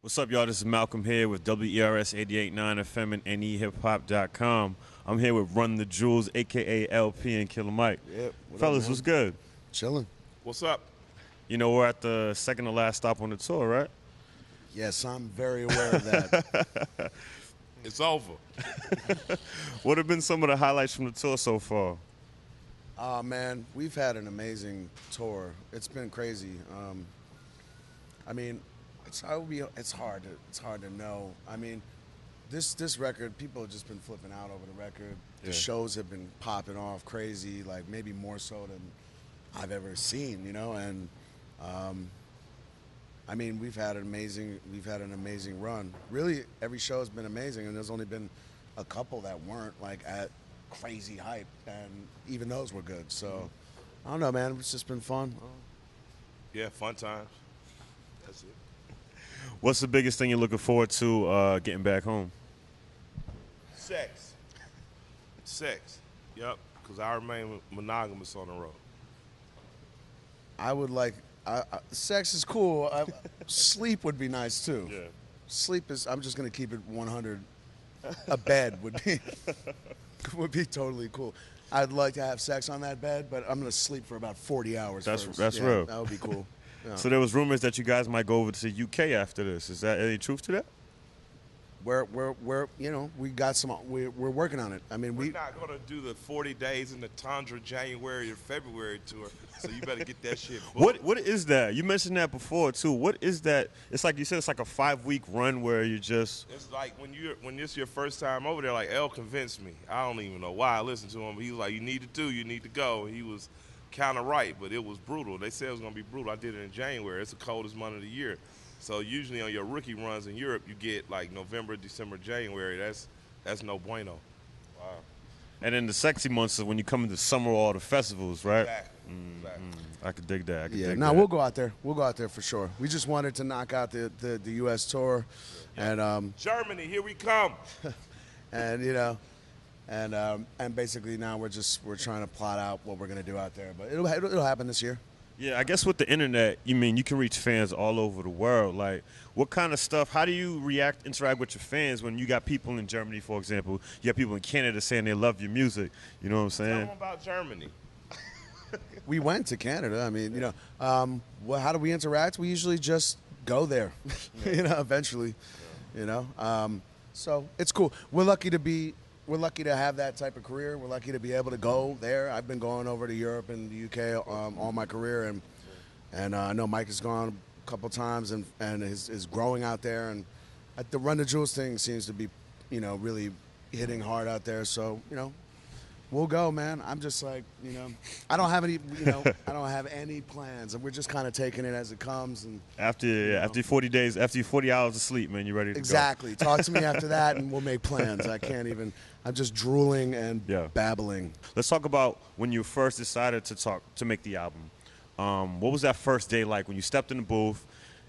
What's up, y'all? This is Malcolm here with WERS 88.9 FM and NEHipHop.com. I'm here with Run the Jewels, a.k.a. LP and Killer Mike. Yep. Fellas, what's good? Chilling. What's up? You know, we're at the second to last stop on the tour, right? Yes, I'm very aware of that. It's over. What have been some of the highlights from the tour so far? Oh, man, we've had an amazing tour. It's been crazy. I mean, it's hard to know. I mean, this record, people have just been flipping out over the record. The shows have been popping off crazy, like maybe more so than I've ever seen, you know. And I mean, we've had an amazing run. Really, every show has been amazing, and there's only been a couple that weren't like at crazy hype, and even those were good. So I don't know, man. It's just been fun. Yeah, fun times. That's it. What's the biggest thing you're looking forward to getting back home? Sex. Sex. Yep. Because I remain monogamous on the road. I would like. Sex is cool. Sleep would be nice too. Yeah. Sleep is. I'm just gonna keep it 100. A bed would be totally cool. I'd like to have sex on that bed, but I'm gonna sleep for about 40 hours. That's first. real. That would be cool. Yeah. So there was rumors that you guys might go over to the UK after this. Is that any truth to that? We're you know, we got some. We're working on it. I mean, We're not going to do the 40 days in the Tundra January or February tour, so you better get that shit booked. What is that? You mentioned that before too. What is that? It's like you said. It's like a 5-week run where you just. It's like when it's your first time over there. Like El convinced me. I don't even know why I listened to him. He was like, "You need to do. You need to go." He was kind of right, but it was brutal. They said it was going to be brutal. I did it in January. It's the coldest month of the year. So usually on your rookie runs in Europe, you get like November, December, January. That's no bueno. Wow. And then the sexy months is when you come into summer, all the festivals, right? Exactly. Exactly. I could dig that. we'll go out there. We'll go out there for sure. We just wanted to knock out the U.S. tour, and Germany, here we come. and you know, and basically now we're trying to plot out what we're gonna do out there. But it'll happen this year. Yeah, I guess with the internet, you can reach fans all over the world. Like, what kind of stuff, how do you interact with your fans when you got people in Germany, for example, you got people in Canada saying they love your music, you know what I'm Tell saying? them about Germany. We went to Canada. I mean, you know, well, how do we interact? We usually just go there, you know, eventually, you know. So it's cool. We're lucky to have that type of career. We're lucky to be able to go there. I've been going over to Europe and the UK all my career, and I know Mike has gone a couple times and is growing out there. And the Run the Jewels thing seems to be, you know, really hitting hard out there. So, you know, we'll go, man. I'm just like, you know, I don't have any plans, and we're just kind of taking it as it comes. And After 40 days, after 40 hours of sleep, man, you're ready to exactly. Talk to me after that, and we'll make plans. I'm just drooling and babbling. Let's talk about when you first decided to make the album. What was that first day like when you stepped in the booth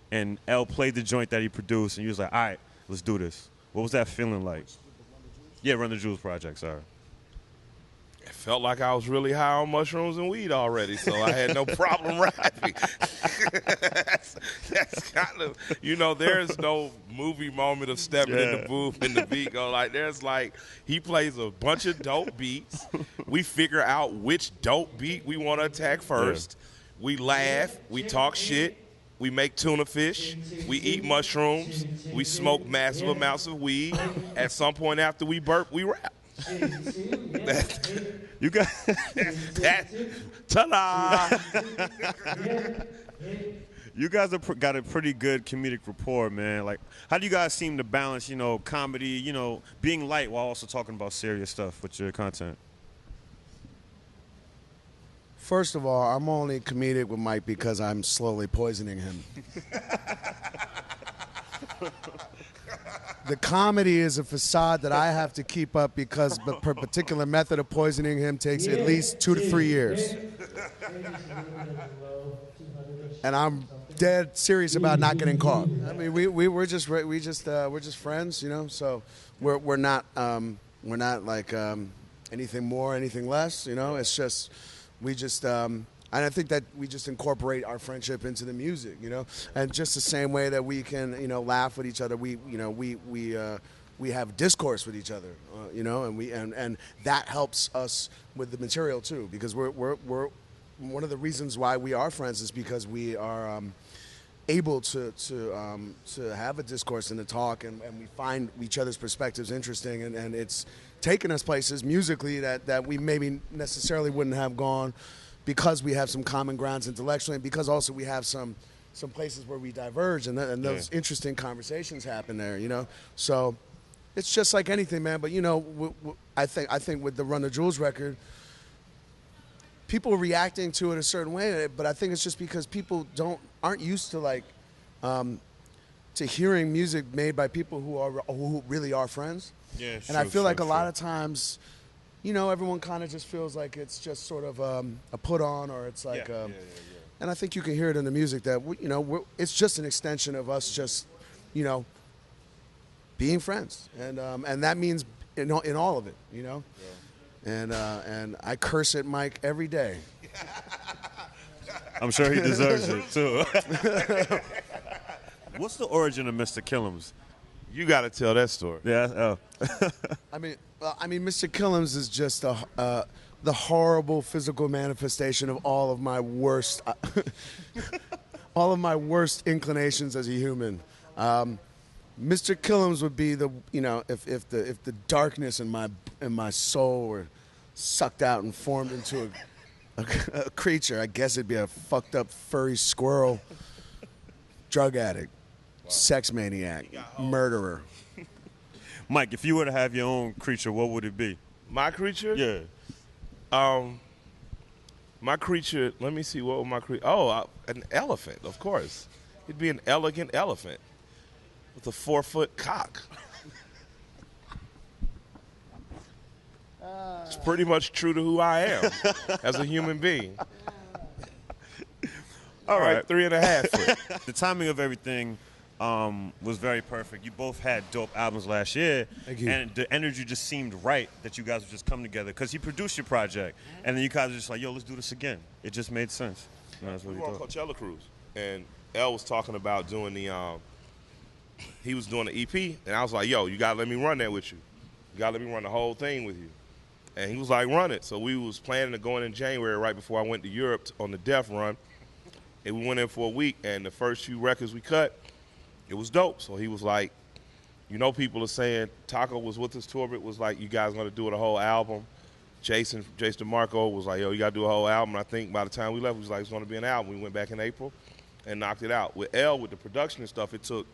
and L played the joint that he produced and you was like, all right, let's do this. What was that feeling like? Yeah, Run the Jewels project, sorry. It felt like I was really high on mushrooms and weed already, so I had no problem rapping. that's kind of, you know, there's no movie moment of stepping in the booth and the beat go like, there's like, he plays a bunch of dope beats. We figure out which dope beat we want to attack first. We laugh, we talk shit, we make tuna fish, we eat mushrooms, we smoke massive amounts of weed. At some point after we burp, we rap. You got ta-da! You guys have got a pretty good comedic rapport, man. Like, how do you guys seem to balance, you know, comedy, you know, being light while also talking about serious stuff with your content? First of all, I'm only comedic with Mike because I'm slowly poisoning him. The comedy is a facade that I have to keep up because the particular method of poisoning him takes at least 2 to 3 years. And I'm dead serious about not getting caught. I mean, we're just friends, you know. So we're not like anything more, anything less, you know. It's just we just And I think that we just incorporate our friendship into the music, and just the same way that we can, laugh with each other. We have discourse with each other, and that helps us with the material too, because we're one of the reasons why we are friends is because we are able to have a discourse and to talk, and we find each other's perspectives interesting, and it's taken us places musically that we maybe necessarily wouldn't have gone, because we have some common grounds intellectually, and because also we have some places where we diverge, and those interesting conversations happen there, So it's just like anything, man. But I think with the Run the Jewels record, people are reacting to it a certain way, but I think it's just because people aren't used to to hearing music made by people who really are friends. Yeah, and I feel like a lot of times, everyone kind of just feels like it's just sort of a put on, or it's like, and I think you can hear it in the music that it's just an extension of us just, being friends, and that means in all of it, And I curse at Mike every day. I'm sure he deserves it too. What's the origin of Mr. Killums? You got to tell that story. Yeah. I mean, Mr. Killums is just the horrible physical manifestation of all of my worst, inclinations as a human. Mr. Killums would be if the darkness in my soul were sucked out and formed into a creature, I guess it'd be a fucked up furry squirrel, drug addict, sex maniac, murderer. Mike, if you were to have your own creature, what would it be? My creature? Yeah. My creature, let me see, what would my creature? Oh, an elephant, of course. It'd be an elegant elephant with a 4-foot cock. It's pretty much true to who I am as a human being. All right, 3.5 foot. The timing of everything was very perfect. You both had dope albums last year. Thank you. And the energy just seemed right that you guys would just come together, because he produced your project, and then you guys were just like, yo, let's do this again. It just made sense. That's what We we were on thought. Coachella cruise, and Elle was talking about doing he was doing the EP, and I was like, yo, you got to let me run that with you. You got to let me run the whole thing with you. And he was like, run it. So we was planning to go in January, right before I went to Europe on the Def run. And we went in for a week, and the first few records we cut, it was dope. So he was like, people are saying, Taco was with us, Torbett was like, you guys going to do the whole album. Jason DeMarco was like, yo, you got to do a whole album. And I think by the time we left, he was like, it's going to be an album. We went back in April and knocked it out. With Elle, with the production and stuff, it took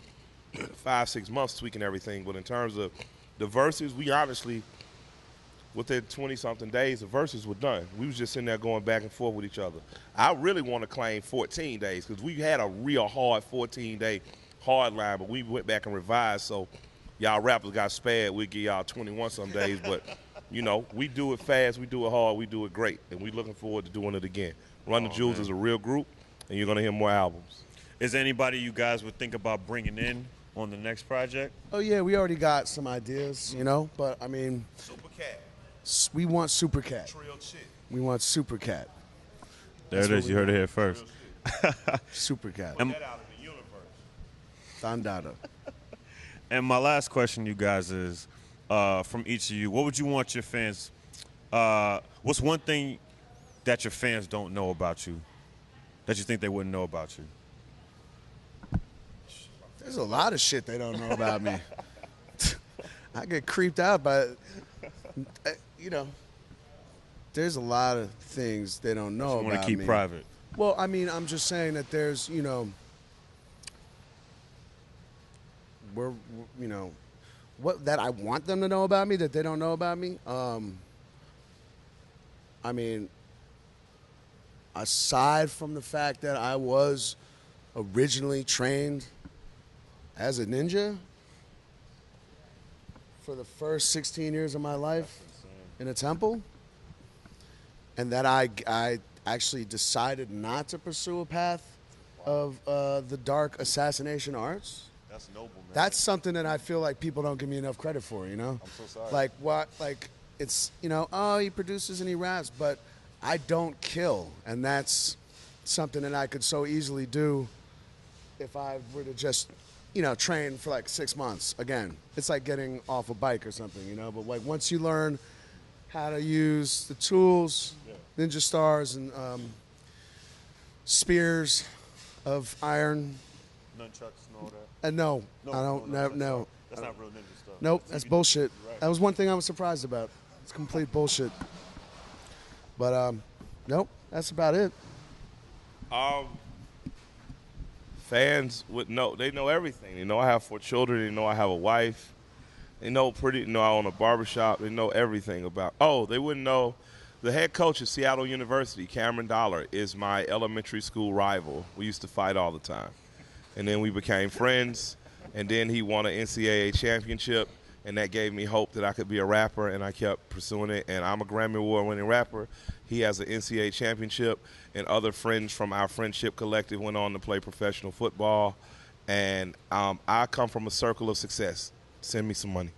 5-6 months tweaking everything. But in terms of the verses, we honestly, within 20-something days, the verses were done. We was just sitting there going back and forth with each other. I really want to claim 14 days, because we had a real hard 14-day hard line, but we went back and revised, so y'all rappers got spared. We'll give y'all 21-some days, but, we do it fast, we do it hard, we do it great, and we looking forward to doing it again. Run the Jewels is a real group, and you're going to hear more albums. Is there anybody you guys would think about bringing in on the next project? Oh, yeah, we already got some ideas, but, I mean, Super Cat. we want Super Cat. Trill Chick. We want Super Cat. There it is. You heard it here first. Super Cat. Put that out in the universe. Dandada. And my last question, you guys, is from each of you. What would you want your fans? What's one thing that your fans don't know about you that you think they wouldn't know about you? There's a lot of shit they don't know about me. I get creeped out by, there's a lot of things they don't know about me. Want to keep private. Well, I mean, I'm just saying that there's, what that I want them to know about me that they don't know about me. I mean, aside from the fact that I was originally trained as a ninja for the first 16 years of my life in a temple, and that I actually decided not to pursue a path of the dark assassination arts. That's noble, man. That's something that I feel like people don't give me enough credit for, I'm so sorry. Like, what, like, it's, oh, he produces and he raps, but I don't kill, and that's something that I could so easily do if I were to just, train for like 6 months. Again, it's like getting off a bike or something, But like once you learn how to use the tools, ninja stars and spears of iron. Nunchucks and all that. And no, I don't. No. That's not real ninja stuff. Nope, that's bullshit. Right. That was one thing I was surprised about. It's complete bullshit. But nope, that's about it. Fans would know. They know everything. They know I have 4 children. They know I have a wife. They know I own a barbershop. They know everything about. Oh, they wouldn't know. The head coach at Seattle University, Cameron Dollar, is my elementary school rival. We used to fight all the time. And then we became friends. And then he won an NCAA championship. And that gave me hope that I could be a rapper, and I kept pursuing it. And I'm a Grammy Award-winning rapper. He has an NCAA championship, and other friends from our friendship collective went on to play professional football. And I come from a circle of success. Send me some money.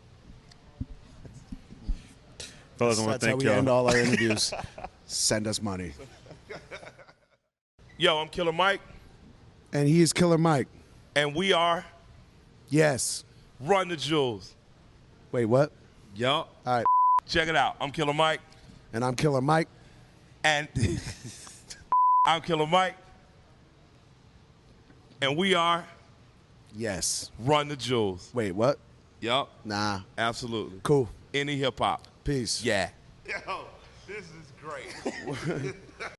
Fellas, I want That's to how thank we y'all. end all our interviews. Send us money. Yo, I'm Killer Mike, And he is Killer Mike. and we are Yes. Run the Jewels. Wait, what? Yup. All right. Check it out. I'm Killer Mike, And I'm Killer Mike. and I'm Killer Mike, and we are Yes. Run the Jewels. Wait, what? Yup. Nah. Absolutely. Cool. Any hip hop. Peace. Yeah. Yo, this is great.